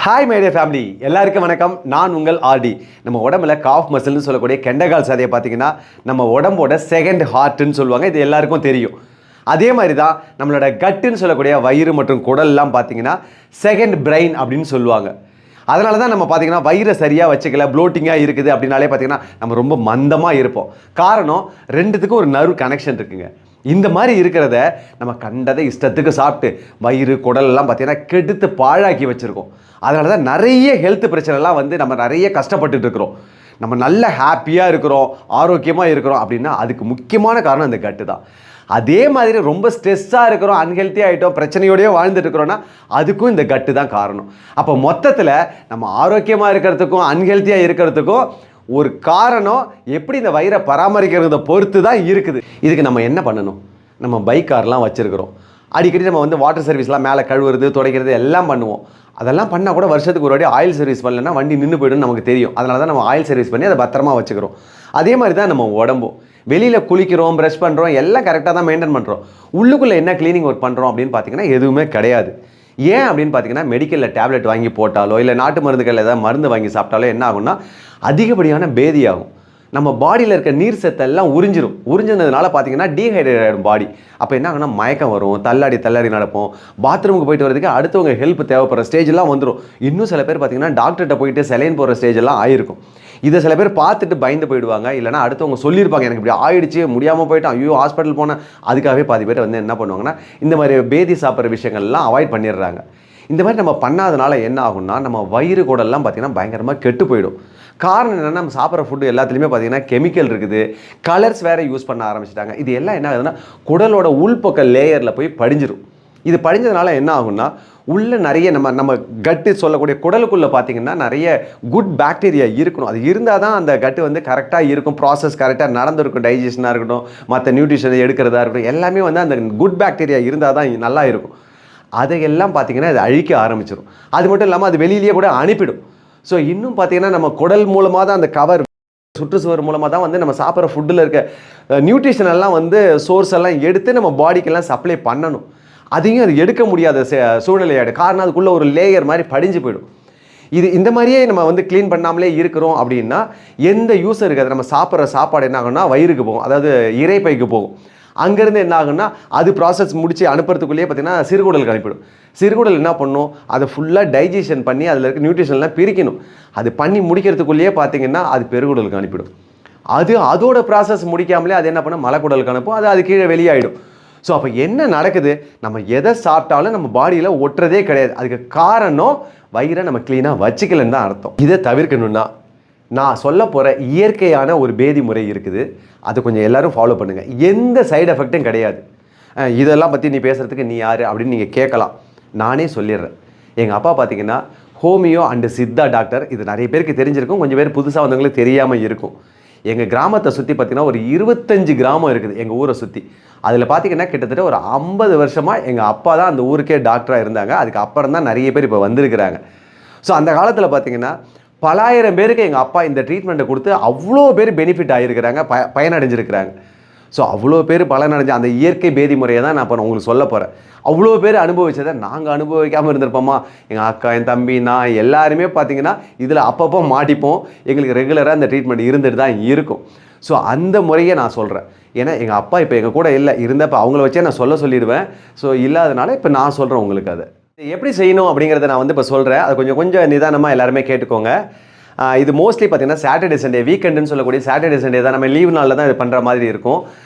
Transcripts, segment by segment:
Hi my dear family, எல்லாருக்கும் வணக்கம். நான் உங்கள் ஆர்டி. நம்ம உடம்புல காஃப் மசில்னு சொல்லக்கூடிய கெண்டகால் சதையை பார்த்தீங்கன்னா நம்ம உடம்போட செகண்ட் ஹார்ட்னு சொல்லுவாங்க. இது எல்லாருக்கும் தெரியும். அதே மாதிரி தான் நம்மளோட கட்டுன்னு சொல்லக்கூடிய வயிறு மற்றும் குடல்லாம் பார்த்தீங்கன்னா செகண்ட் பிரெயின் அப்படின்னு சொல்லுவாங்க. அதனால தான் நம்ம பார்த்தீங்கன்னா வயிறை சரியாக வச்சுக்கல, ப்ளோட்டிங்காக இருக்குது அப்படின்னாலே பார்த்தீங்கன்னா நம்ம ரொம்ப மந்தமாக இருப்போம். காரணம், ரெண்டுத்துக்கும் ஒரு நர்வ் கனெக்ஷன் இருக்குங்க. இந்த மாதிரி இருக்கிறத நம்ம கண்டதை இஷ்டத்துக்கு சாப்பிட்டு வயிறு குடலெல்லாம் பார்த்தீங்கன்னா கெடுத்து பாழாக்கி வச்சுருக்கோம். அதனால தான் நிறைய ஹெல்த் பிரச்சனைலாம் நம்ம நிறைய கஷ்டப்பட்டுட்டு இருக்கிறோம். நம்ம நல்ல ஹாப்பியாக இருக்கிறோம், ஆரோக்கியமாக இருக்கிறோம் அப்படின்னா அதுக்கு முக்கியமான காரணம் இந்த கட்டு தான். அதே மாதிரி ரொம்ப ஸ்ட்ரெஸ்ஸாக இருக்கிறோம், அன்ஹெல்த்தி ஆகிட்டோம், பிரச்சனையோடய வாழ்ந்துட்டு இருக்கிறோன்னா அதுக்கும் இந்த கட்டு தான் காரணம். அப்போ மொத்தத்தில் நம்ம ஆரோக்கியமாக இருக்கிறதுக்கும் அன்ஹெல்த்தியாக இருக்கிறதுக்கும் ஒரு காரணம் எப்படி இந்த வயிறை பராமரிக்கிறத பொறுத்து தான் இருக்குது. இதுக்கு நம்ம என்ன பண்ணணும்? நம்ம பைக் கார்லாம் வச்சுருக்கிறோம். அடிக்கடி நம்ம வாட்டர் சர்வீஸ்லாம் மேலே கழுவுறது துடைக்கிறது எல்லாம் பண்ணுவோம். அதெல்லாம் பண்ணால் கூட வருஷத்துக்கு ஒரு வாட்டி ஆயில் சர்வீஸ் பண்ணலன்னா வண்டி நின்று போய்டுன்னு நமக்கு தெரியும். அதனால தான் நம்ம ஆயில் சர்வீஸ் பண்ணி அதை பத்திரமா வச்சுக்கிறோம். அதே மாதிரி தான் நம்ம உடம்பும். வெளியில் குளிக்கிறோம், ப்ரஷ் பண்ணுறோம், எல்லாம் கரெக்டாக தான் மெயின்டைன் பண்ணுறோம். உள்ளுக்குள்ளே என்ன க்ளீனிங் ஒர்க் பண்ணுறோம் அப்படின்னு பார்த்தீங்கன்னா எதுவுமே கிடையாது. ஏன் அப்படின்னு பார்த்தீங்கன்னா மெடிக்கலில் டேப்லெட் வாங்கி போட்டாலோ இல்லை நாட்டு மருந்துகள் ஏதாவது மருந்து வாங்கி சாப்பிட்டாலோ என்ன ஆகும்னா அதிகப்படியான பேதி ஆகும். நம்ம பாடியில் இருக்க நீர் சத்தெல்லாம் உறிஞ்சினதுனால பார்த்தீங்கன்னா டீஹைட்ரேட் ஆகிடும் பாடி. அப்போ என்ன ஆகுனா மயக்கம் வரும், தள்ளாடி நடப்போம், பாத்ரூமுக்கு போயிட்டு வரதுக்கு அடுத்தவங்க ஹெல்ப் தேவைப்படுற ஸ்டேஜெல்லாம் வந்துடும். இன்னும் சில பேர் பார்த்தீங்கன்னா டாக்டர்கிட்ட போயிட்டு செலைன் போகிற ஸ்டேஜெல்லாம் ஆயிருக்கும். இதை சில பேர் பார்த்துட்டு பயந்து போயிடுவாங்க. இல்லைனா அடுத்தவங்க சொல்லியிருப்பாங்க எனக்கு இப்படி ஆயிடுச்சு, முடியாமல் போயிட்டான், ஐயோ ஹாஸ்பிட்டல் போனேன். அதுக்காகவே பாதி பேர் என்ன பண்ணுவாங்கன்னா இந்த மாதிரி பேதி சாப்பிட்ற விஷயங்கள்லாம் அவாய்ட் பண்ணிடுறாங்க. இந்த மாதிரி நம்ம பண்ணாதனால என்ன ஆகும்னா நம்ம வயிறு கூடெல்லாம் பார்த்தீங்கன்னா பயங்கரமாக கெட்டு போயிடும். காரணம் என்னென்னா நம்ம சாப்பிட்ற ஃபுட்டு எல்லாத்துலேயுமே பார்த்தீங்கன்னா கெமிக்கல் இருக்குது, கலர்ஸ் வேறு யூஸ் பண்ண ஆரம்பிச்சிட்டாங்க. இது எல்லாம் என்ன ஆகுதுன்னா குடலோட உள்பக்க லேயரில் போய் படிஞ்சிடும். இது படிஞ்சதுனால என்ன ஆகும்னா உள்ள நிறைய நம்ம கட்டு சொல்லக்கூடிய குடலுக்குள்ளே பார்த்தீங்கன்னா நிறைய குட் பாக்டீரியா இருக்கணும். அது இருந்தால் தான் அந்த கட்டு கரெக்டாக இருக்கும், ப்ராசஸ் கரெக்டாக நடந்திருக்கும், டைஜஷனாக இருக்கட்டும், மற்ற நியூட்ரிஷனை எடுக்கிறதா இருக்கட்டும், எல்லாமே அந்த குட் பாக்டீரியா இருந்தால் தான் நல்லா இருக்கும். அதையெல்லாம் பார்த்தீங்கன்னா அது அழிக்க ஆரம்பிச்சிடும். அது மட்டும் இல்லாமல் அது வெளியிலேயே கூட அனுப்பிடும். ஸோ இன்னும் பார்த்தீங்கன்னா நம்ம குடல் மூலமாக தான் அந்த கவர் சுற்றுச்சுவர் மூலமாக தான் நம்ம சாப்பிட்ற ஃபுட்டில் இருக்க நியூட்ரிஷன் எல்லாம் சோர்ஸ் எல்லாம் எடுத்து நம்ம பாடிக்கெல்லாம் சப்ளை பண்ணணும். அதையும் அது எடுக்க முடியாத சூழ்நிலையாடு. காரணம் அதுக்குள்ளே ஒரு லேயர் மாதிரி படிஞ்சு போயிடும். இந்த மாதிரியே நம்ம க்ளீன் பண்ணாமலே இருக்கிறோம் அப்படின்னா எந்த யூஸ் இருக்காது. நம்ம சாப்பிட்ற சாப்பாடு என்ன ஆகும்னா வயிறுக்கு போகும், அதாவது இறைப்பைக்கு போகும். அங்கேருந்து என்ன ஆகுன்னா அது ப்ராசஸ் முடித்து அனுப்புறதுக்குள்ளேயே பார்த்தீங்கன்னா சிறுகுடலுக்கு அனுப்பிடும். சிறுகுடல் என்ன பண்ணும், அதை ஃபுல்லாக டைஜஷன் பண்ணி அதில் இருக்க நியூட்ரிஷன்லாம் பிரிக்கணும். அது பண்ணி முடிக்கிறதுக்குள்ளேயே பார்த்தீங்கன்னா அது பெருகுடலுக்கு அனுப்பிடும். அதோட ப்ராசஸ் முடிக்காமலே அது என்ன பண்ணும், மலைக்குடலுக்கு அனுப்பும். அது கீழே வெளியாகிடும். ஸோ அப்போ என்ன நடக்குது, நம்ம எதை சாப்பிட்டாலும் நம்ம பாடியில் ஒட்டுறதே கிடையாது. அதுக்கு காரணம் வயிறை நம்ம க்ளீனாக வச்சுக்கலன்னு தான் அர்த்தம். இதை தவிர்க்கணும்னா நான் சொல்ல போகிற இயற்கையான ஒரு பேதி முறை இருக்குது. அது கொஞ்சம் எல்லோரும் ஃபாலோ பண்ணுங்கள். எந்த சைடு எஃபெக்டும் கிடையாது. இதெல்லாம் பற்றி நீ பேசுகிறதுக்கு நீ யார் அப்படின்னு நீங்கள் கேட்கலாம். நானே சொல்லிடுறேன். எங்கள் அப்பா பார்த்தீங்கன்னா ஹோமியோ அண்டு சித்தா டாக்டர். இது நிறைய பேருக்கு தெரிஞ்சிருக்கும், கொஞ்சம் பேர் புதுசாக வந்தவங்களுக்கு தெரியாமல் இருக்கும். எங்கள் கிராமத்தை சுற்றி பார்த்திங்கன்னா ஒரு 25 கிராமம் இருக்குது எங்கள் ஊரை சுற்றி. அதில் பார்த்திங்கன்னா கிட்டத்தட்ட ஒரு 50 வருஷமாக எங்கள் அப்பா தான் அந்த ஊருக்கே டாக்டராக இருந்தாங்க. அதுக்கு அப்புறம் தான் நிறைய பேர் இப்போ வந்திருக்கிறாங்க. ஸோ அந்த காலத்தில் பார்த்திங்கன்னா பலாயிரம் பேருக்கு எங்கள் அப்பா இந்த ட்ரீட்மெண்ட்டை கொடுத்து அவ்வளோ பேர் பெனிஃபிட் ஆகியிருக்கிறாங்க, பயனடைஞ்சிருக்கிறாங்க. ஸோ அவ்வளோ பேர் பலனடைஞ்ச அந்த இயற்கை பேதி முறையை தான் நான் இப்போ உங்களுக்கு சொல்ல போகிறேன். அவ்வளோ பேர் அனுபவிச்சதை நாங்கள் அனுபவிக்காமல் இருந்திருப்போமா? எங்கள் அக்கா, என் தம்பி, நான் எல்லாருமே பார்த்திங்கன்னா இதில் அப்பப்போ மாட்டிப்போம். எங்களுக்கு ரெகுலராக அந்த ட்ரீட்மெண்ட் இருந்துட்டு தான் இருக்கும். ஸோ அந்த முறையை நான் சொல்கிறேன். ஏன்னா எங்கள் அப்பா இப்போ எங்கள் கூட இல்லை, இருந்தப்போ அவங்கள வச்சே நான் சொல்லிடுவேன். ஸோ இல்லாதனால இப்போ நான் சொல்கிறேன் உங்களுக்கு. அதை எப்படி செய்யணும் அப்படிங்கிறத நான் இப்போ சொல்கிறேன். அது கொஞ்சம் நிதானமாக எல்லாருமே கேட்டுக்கோங்க. இது மோஸ்ட்லி பார்த்தீங்கன்னா சாட்டர்டே சண்டே, வீக்கெண்டுன்னு சொல்லக்கூடிய சாட்டர்டே சண்டே தான், நம்ம லீவ் நாளில் தான் இது பண்ணுற மாதிரி இருக்கும்.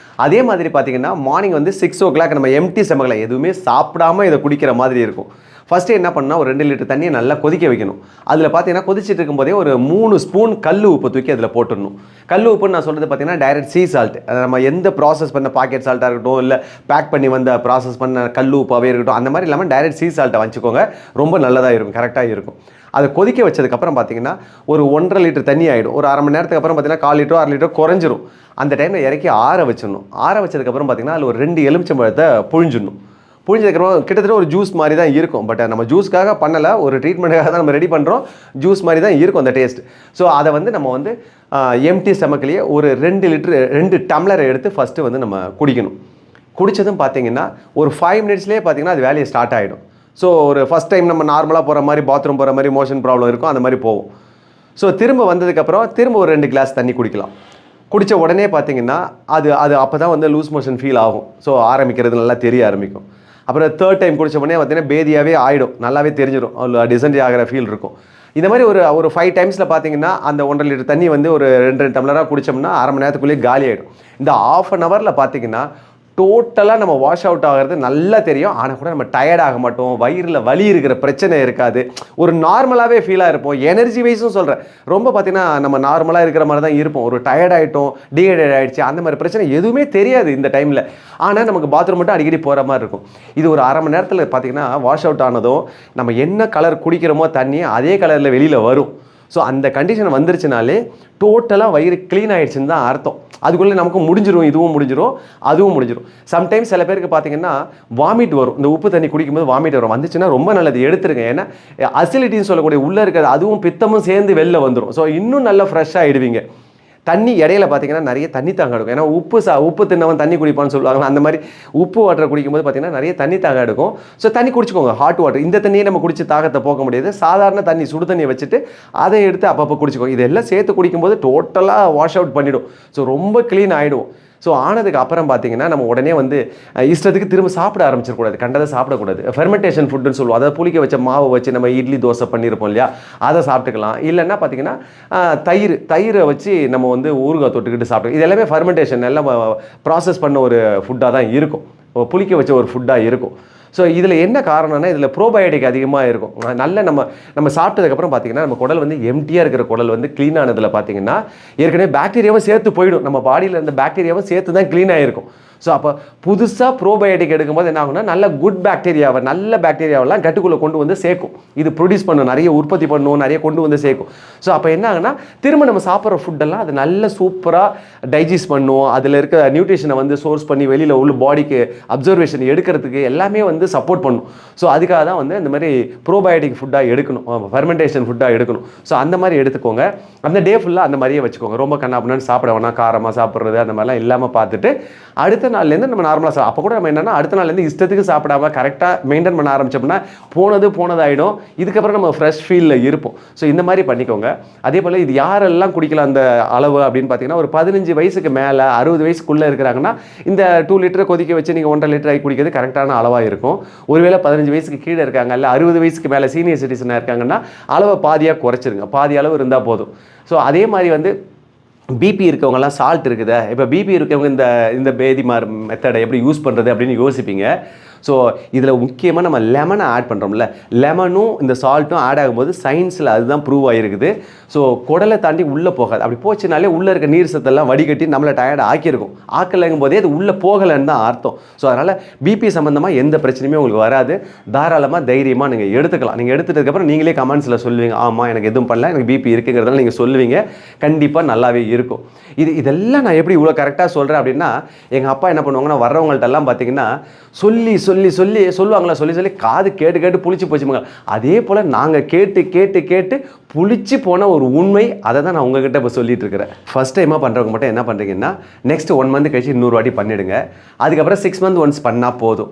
அதே மாதிரி பார்த்தீங்கன்னா மார்னிங் 6 o'clock நம்ம எம்டி ஸ்டமக்கில் எதுவுமே சாப்பிடாமல் இதை குடிக்கிற மாதிரி இருக்கும். ஃபஸ்ட்டு என்ன பண்ணால் ஒரு 2 லிட்டர் தண்ணியை நல்லா கொதிக்க வைக்கணும். அதில் பார்த்தீங்கன்னா கொதிச்சுட்டு இருக்கும்போதே ஒரு 3 ஸ்பூன் கல் உப்பு தூக்கி அதில் போட்டுடணும். கல் உப்புன்னு நான் சொல்கிறது பார்த்தீங்கன்னா டைரக்ட் சீ சால்ட். நம்ம எந்த ப்ராசஸ் பண்ண பாக்கெட் சால்ட்டாக இருக்கட்டும், இல்லை பேக் பண்ணி ப்ராசஸ் பண்ண கல் உப்பாகவே இருக்கட்டும், அந்த மாதிரி இல்லாமல் டைரக்ட் சீ சால்ட்டை வச்சுக்கோங்க. ரொம்ப நல்லதாக இருக்கும், கரெக்டாக இருக்கும். அதை கொதிக்க வச்சதுக்கப்புறம் பார்த்தீங்கன்னா ஒரு 1.5 லிட்டர் தண்ணி ஆகிடும். ஒரு அரை மணி நேரத்துக்கு அப்புறம் பார்த்தீங்கன்னா 1/4 லிட்டரோ 1/2 லிட்டரோ குறைஞ்சிரும். அந்த டைமில் இறக்கி ஆற வச்சிடணும். ஆற வச்சதுக்கப்புறம் பார்த்தீங்கன்னா அதில் ஒரு 2 எலுமிச்சம்பழத்தை புழிஞ்சிடணும். புழிஞ்சதுக்கப்புறம் கிட்டத்தட்ட ஒரு ஜூஸ் மாதிரி தான் இருக்கும். பட் நம்ம ஜூஸ்க்காக பண்ணலை, ஒரு ட்ரீட்மெண்ட்டுக்காக தான் நம்ம ரெடி பண்ணுறோம். ஜூஸ் மாதிரி தான் இருக்கும் அந்த டேஸ்ட். ஸோ அதை நம்ம எம்டி ஸ்டமக்லேயே ஒரு 2 டம்ளரை எடுத்து ஃபஸ்ட்டு நம்ம குடிக்கணும். குடித்ததும் பார்த்தீங்கன்னா ஒரு 5 மினிட்ஸ்லேயே பார்த்தீங்கன்னா அது வேலையை ஸ்டார்ட் ஆகிடும். ஸோ ஒரு ஃபஸ்ட் டைம் நம்ம நார்மலாக போகிற மாதிரி பாத்ரூம் போகிற மாதிரி மோஷன் ப்ராப்ளம் இருக்கும், அந்த மாதிரி போகும். ஸோ திரும்ப வந்ததுக்கப்புறம் திரும்ப ஒரு 2 கிளாஸ் தண்ணி குடிக்கலாம். குடித்த உடனே பார்த்தீங்கன்னா அது அது அப்போ தான் வந்து லூஸ் மோஷன் ஃபீல் ஆகும். ஸோ ஆரம்பிக்கிறது நல்லா தெரிய ஆரம்பிக்கும். அப்புறம் 3rd டைம் குடித்த உடனே பார்த்தீங்கன்னா பேதியாகவே ஆகிடும், நல்லாவே தெரிஞ்சிடும், டிசென்ட்ரி ஆகிற ஃபீல் இருக்கும். இந்த மாதிரி ஒரு 5 டைம்ஸில் பார்த்தீங்கன்னா அந்த 1.5 லிட்டர் தண்ணி வந்து ஒரு 2 டம்ளராக குடித்தோம்னா அரை மணி நேரத்துக்குள்ளேயே காலி ஆகிடும். இந்த ½ அன் ஹவரில் பார்த்தீங்கன்னா டோட்டலாக நம்ம வாஷ் அவுட் ஆகிறது நல்லா தெரியும். ஆனால் கூட நம்ம டயர்ட் ஆக மாட்டோம், வயிறில் வலி இருக்கிற பிரச்சனை இருக்காது, ஒரு நார்மலாகவே ஃபீலாக இருப்போம். எனர்ஜி வைஸும் சொல்கிறேன், ரொம்ப பார்த்தீங்கன்னா நம்ம நார்மலாக இருக்கிற மாதிரி தான் இருப்போம். ஒரு டயர்ட் ஆகிட்டோம், டீஹைட்ரேட் ஆகிடுச்சு, அந்த மாதிரி பிரச்சனை எதுவுமே தெரியாது இந்த டைமில். ஆனால் நமக்கு பாத்ரூம் மட்டும் அடிக்கடி போகிற மாதிரி இருக்கும். இது ஒரு அரை மணி நேரத்தில் பார்த்தீங்கன்னா வாஷ் அவுட் ஆனதும் நம்ம என்ன கலர் குடிக்கிறோமோ தண்ணி அதே கலரில் வெளியில் வரும். ஸோ அந்த கண்டிஷன் வந்துருச்சுனாலே டோட்டலாக வயிறு க்ளீன் ஆகிடுச்சுன்னு தான் அர்த்தம். அதுக்குள்ளே நமக்கு முடிஞ்சிடும், இதுவும் முடிஞ்சிடும், அதுவும் முடிஞ்சிடும். சம்டைம்ஸ் சில பேருக்கு பார்த்தீங்கன்னா வாமிட் வரும், இந்த உப்பு தண்ணி குடிக்கும்போது வாமிட் வரும். வந்துச்சுன்னா ரொம்ப நல்லது, எடுத்துருங்க. ஏன்னா அசிலிட்டின்னு சொல்லக்கூடிய உள்ளே இருக்கிறது அதுவும் பித்தமும் சேர்ந்து வெளில வந்துடும். ஸோ இன்னும் நல்லா ஃப்ரெஷ்ஷாக ஆகிடுவீங்க. தண்ணி இடையில பார்த்தீங்கன்னா நிறைய தண்ணி தாங்க எடுக்கும். ஏன்னா உப்பு தின்னவன் தண்ணி குடிப்பான்னு சொல்லுவாங்க, அந்த மாதிரி உப்பு வாட்டரை குடிக்கும்போது பார்த்தீங்கன்னா நிறைய தண்ணி தாக எடுக்கும். ஸோ தண்ணி குடிச்சிக்கோங்க, ஹாட் வாட்டர். இந்த தண்ணியை நம்ம குடிச்சு தாகத்தை போக்க முடியாது, சாதாரண தண்ணி சுடு தண்ணியை வச்சுட்டு அதை எடுத்து அப்பப்போ குடிச்சிக்கோங்க. இதெல்லாம் சேர்த்து குடிக்கும்போது டோட்டலாக வாஷ் அவுட் பண்ணிவிடும். ஸோ ரொம்ப க்ளீன் ஆகிடும். ஸோ ஆனதுக்கு அப்புறம் பார்த்தீங்கன்னா நம்ம உடனே வந்து இஷ்டத்துக்கு திரும்ப சாப்பிட ஆரம்பிச்சிடக்கூடாது, கண்டதை சாப்பிடக்கூடாது. ஃபெர்மெண்டேஷன் ஃபுட்டுன்னு சொல்லுவோம், அதை புளிக்க வச்ச மாவை வச்சு நம்ம இட்லி தோசை பண்ணியிருப்போம் இல்லையா, அதை சாப்பிட்டுக்கலாம். இல்லைன்னா பார்த்தீங்கன்னா தயிரை வச்சு நம்ம வந்து ஊறுகாய் தொட்டுக்கிட்டு சாப்பிட்டு, இது எல்லாமே ஃபெர்மெண்டேஷன் எல்லாம் ப்ராசஸ் பண்ண ஒரு ஃபுட்டாக தான் இருக்கும், புளிக்க வச்ச ஒரு ஃபுட்டாக இருக்கும். ஸோ இதில் என்ன காரணம்னா இதில் ப்ரோபயோட்டிக் அதிகமாக இருக்கும். நல்ல நம்ம சாப்பிட்டதுக்கப்புறம் பார்த்தீங்கன்னா நம்ம குடல் வந்து எம்டியாக இருக்கிற குடல் வந்து க்ளீன் ஆனதில் பார்த்தீங்கன்னா ஏற்கனவே பாக்டீரியாவும் சேர்த்து போயிடும், நம்ம பாடியில் இருந்த பாக்டீரியாவும் சேர்த்து தான் க்ளீன் ஆகிருக்கும். ஸோ அப்போ புதுசாக ப்ரோபயோட்டிக் எடுக்கும்போது என்ன ஆகும்னா நல்ல குட் பாக்டீரியாவை, நல்ல பாக்டீரியாவெல்லாம் கட்டுக்குள்ளே கொண்டு வந்து சேர்க்கும். இது ப்ரொடியூஸ் பண்ணும், நிறைய உற்பத்தி பண்ணும், நிறைய கொண்டு வந்து சேர்க்கும். ஸோ அப்போ என்ன ஆகுனா திரும்ப நம்ம சாப்பிட்ற ஃபுட்டெல்லாம் அது நல்ல சூப்பராக டைஜஸ்ட் பண்ணும், அதில் இருக்க நியூட்ரிஷனை வந்து சோர்ஸ் பண்ணி வெளியில் உள்ள பாடிக்கு அப்சர்வேஷன் எடுக்கிறதுக்கு எல்லாமே வந்து சப்போர்ட் பண்ணும். ஸோ அதுக்காக தான் வந்து இந்த மாதிரி ப்ரோபயோட்டிக் ஃபுட்டாக எடுக்கணும், ஃபெர்மெண்டேஷன் ஃபுட்டாக எடுக்கணும். ஸோ அந்த மாதிரி எடுத்துக்கோங்க. அந்த டே ஃபுல்லாக அந்த மாதிரியே வச்சுக்கோங்க. ரொம்ப கண்ணாப்புன்னு சாப்பிட வேணாம், காரமாக சாப்பிட்றது அந்த மாதிரிலாம் இல்லாமல் பார்த்துட்டு அடுத்த நாள்லேருந்து நம்ம நார்மலாக அப்போ கூட நம்ம என்னென்னா அடுத்த நாள்லேருந்து இஷ்டத்துக்கு சாப்பிடாம கரெக்டாக மெயின்டைன் பண்ண ஆரம்பிச்சோம்னா போனதாகிடும். இதுக்கப்புறம் நம்ம ஃப்ரெஷ் ஃபீலில் இருப்போம். ஸோ இந்த மாதிரி பண்ணிக்கோங்க. அதே போல் இது யாரெல்லாம் குடிக்கலாம் அந்த அளவு அப்படின்னு பார்த்தீங்கன்னா ஒரு 15 வயசுக்கு மேலே 60 வயசுக்குள்ளே இருக்கிறாங்கன்னா இந்த 2 லிட்டரை கொதிக்க வச்சு நீங்கள் 1.5 லிட்டர் ஆகி குடிக்கிறது கரெக்டான அளவாக இருக்கும். ஒருவேளை 15 வயசுக்கு கீழே இருக்காங்க, இல்லை 60 வயசுக்கு மேலே சீனியர் சிட்டிசனாக இருக்காங்கன்னா அளவை பாதியாக குறைச்சிருங்க, பாதி அளவு இருந்தால் போதும். ஸோ அதே மாதிரி வந்து பிபி இருக்கவங்கலாம் சால்ட் இருக்குதா, இப்போ பிபி இருக்கவங்க இந்த பேதிமார் மெத்தடை எப்படி யூஸ் பண்ணுறது அப்படின்னு யோசிப்பீங்க. ஸோ இதில் முக்கியமாக நம்ம லெமனை ஆட் பண்ணுறோம்ல, லெமனும் இந்த சால்ட்டும் ஆட் ஆகும்போது சயின்ஸில் அதுதான் ப்ரூவ் ஆகிருக்குது. ஸோ குடலை தாண்டி உள்ளே போகாது. அப்படி போச்சுனாலே உள்ளே இருக்க நீர் சத்தெல்லாம் வடிகட்டி நம்மளை டயர்ட் ஆக்கியிருக்கும். ஆக்கலைங்கும் போதே அது உள்ளே போகலைன்னு தான் அர்த்தம். ஸோ அதனால் பிபி சம்மந்தமாக எந்த பிரச்சனையுமே உங்களுக்கு வராது. தாராளமாக தைரியமாக நீங்கள் எடுத்துக்கலாம். நீங்கள் எடுத்துட்டதுக்கப்புறம் நீங்களே கமெண்ட்ஸில் சொல்லுவீங்க, ஆமாம் எனக்கு எதுவும் பண்ணல, எனக்கு பிபி இருக்குங்கிறதால நீங்கள் சொல்லுவீங்க. கண்டிப்பாக நல்லாவே இருக்கும். இதெல்லாம் நான் எப்படி இவ்வளோ கரெக்டாக சொல்கிறேன் அப்படின்னா, எங்கள் அப்பா என்ன பண்ணுவாங்கன்னா வர்றவங்கள்ட்டெல்லாம் பார்த்தீங்கன்னா சொல்லி காது கேட்டு புளிச்சு போச்சுங்க. அதே போல் நாங்கள் கேட்டு புளிச்சு போன ஒரு உண்மை, அதை தான் நான் உங்ககிட்ட இப்போ சொல்லிட்டு இருக்கிறேன். ஃபர்ஸ்ட் டைமாக பண்ணுறவங்க மட்டும் என்ன பண்ணுறீங்கன்னா நெக்ஸ்ட் 1 மந்த் கழிச்சு 100 வாட்டி பண்ணிவிடுங்க. அதுக்கப்புறம் 6 மந்த் ஒன்ஸ் பண்ணால் போதும்.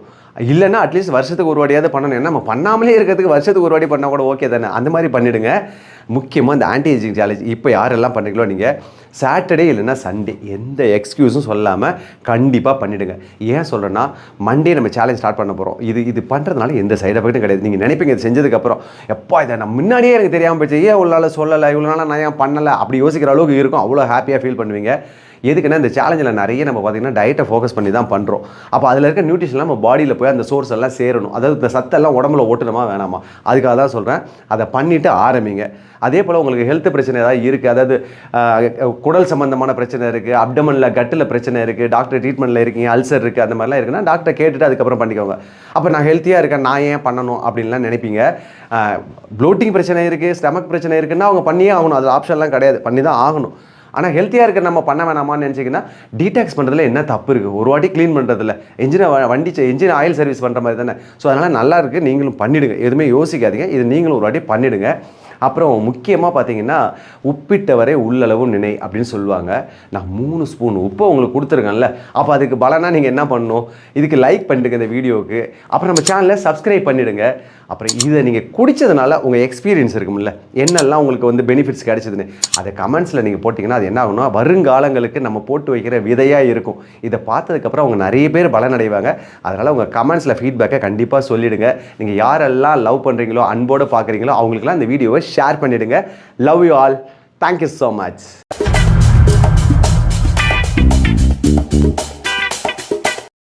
இல்லைன்னா அட்லீஸ்ட் வருஷத்துக்கு ஒரு வாட்டியாவது பண்ணணும். ஏன்னா நம்ம பண்ணாமலே இருக்கிறதுக்கு வருஷத்துக்கு ஒரு வாட்டி பண்ணால் கூட ஓகே தானே, அந்த மாதிரி பண்ணிவிடுங்க. முக்கியமாக இந்த ஆன்டி ஏஜிங் சேலஞ்ச் இப்போ யாரெல்லாம் பண்ணிக்கலாம், நீங்கள் சாட்டர்டே இல்லைன்னா சண்டே எந்த எக்ஸ்கியூஸும் சொல்லாமல் கண்டிப்பாக பண்ணிவிடுங்க. ஏன் சொல்கிறேன்னா மண்டே நம்ம சேலஞ்ச் ஸ்டார்ட் பண்ண போகிறோம். இது பண்ணுறதுனால எந்த சைட் எஃபெக்ட்டும் கிடையாது. நீங்கள் நினைப்பீங்க இது செஞ்சதுக்கப்புறம் எப்பா இதை நான் முன்னாடியே எனக்கு தெரியாமல் போச்சு, ஏன் இவ்வளோ நாள் சொல்லலை, இவ்வளோ நாள் நான் ஏன் பண்ணலை அப்படி யோசிக்கிற அளவுக்கு இருக்கும். அவ்வளோ ஹாப்பியாக ஃபீல் பண்ணுவீங்க. எதுக்குன்னா இந்த சேலஞ்சில் நிறைய நம்ம பார்த்திங்கன்னா டயட்டை ஃபோக்கஸ் பண்ணி தான் பண்ணுறோம். அப்போ அதில் இருக்க நியூட்ரிஷன்லாம் நம்ம பாடியில் போய் அந்த சோர்ஸ் எல்லாம் சேரணும். அதாவது இந்த சத்தெல்லாம் உடம்புல ஓட்டணுமா வேணாமா, அதுக்காக தான் சொல்கிறேன். அதை பண்ணிவிட்டு ஆரம்பிங்க. அதே போல் உங்களுக்கு ஹெல்த் பிரச்சனை ஏதாவது இருக்குது, அதாவது குடல் சம்மந்தமான பிரச்சனை இருக்குது, அப்டமனில் கட்டில் பிரச்சனை இருக்குது, டாக்டர் ட்ரீட்மெண்ட்டில் இருக்கீங்க, அல்சர் இருக்குது, அந்த மாதிரிலாம் இருக்குன்னா டாக்டரை கேட்டுட்டு அதுக்கப்புறம் பண்ணிக்கோங்க. அப்போ நான் ஹெல்த்தியாக இருக்கேன், நான் ஏன் பண்ணணும் அப்படின்லாம் நினைப்பீங்க. ப்ளோட்டிங் பிரச்சனை இருக்குது, ஸ்டமக் பிரச்சனை இருக்குன்னா அவங்க பண்ணியே ஆகணும், அது ஆப்ஷன்லாம் கிடையாது, பண்ணி தான் ஆகணும். ஆனால் ஹெல்த்தியாக இருக்க நம்ம பண்ண வேணாமான்னு நினச்சிங்கன்னா டீடாக்ஸ் பண்ணுறதுல என்ன தப்பு இருக்குது, ஒரு வாட்டி க்ளீன் பண்ணுறதுல இன்ஜின் ஆயில் சர்வீஸ் பண்ணுற மாதிரி தானே. ஸோ அதனால் நல்லா இருக்குது, நீங்களும் பண்ணிவிடுங்க, எதுவுமே யோசிக்காதீங்க, இது நீங்களும் ஒரு வாட்டி பண்ணிவிடுங்க. அப்புறம் முக்கியமாக பார்த்தீங்கன்னா உப்பிட்டவரை உள்ளளவு நினை அப்படின்னு சொல்லுவாங்க. நான் 3 ஸ்பூன் உப்பை உங்களுக்கு கொடுத்துருக்கேன்ல, அப்போ அதுக்கு பலனா நீங்கள் என்ன பண்ணணும், இதுக்கு லைக் பண்ணிடுங்க இந்த வீடியோவுக்கு, அப்புறம் நம்ம சேனலை சப்ஸ்கிரைப் பண்ணிவிடுங்க. அப்புறம் இதை நீங்கள் குடித்ததுனால உங்கள் எக்ஸ்பீரியன்ஸ் இருக்கும்ல, என்னெல்லாம் உங்களுக்கு வந்து பெனிஃபிட்ஸ் கிடைச்சதுன்னு அதை கமெண்ட்ஸில் நீங்கள் போட்டிங்கன்னா அது என்ன ஆகும்னா வருங்காலங்களுக்கு நம்ம போட்டு வைக்கிற விதையாக இருக்கும். இதை பார்த்ததுக்கப்புறம் அவங்க நிறைய பேர் பலனடைவாங்க. அதனால் உங்கள் கமெண்ட்ஸில் ஃபீட்பேக்கை கண்டிப்பாக சொல்லிவிடுங்க. நீங்கள் யாரெல்லாம் லவ் பண்ணுறீங்களோ, அன்போடு பார்க்குறீங்களோ அவங்களுக்குலாம் இந்த வீடியோவை ஷேர் பண்ணிவிடுங்க. Love you all. Thank you so much.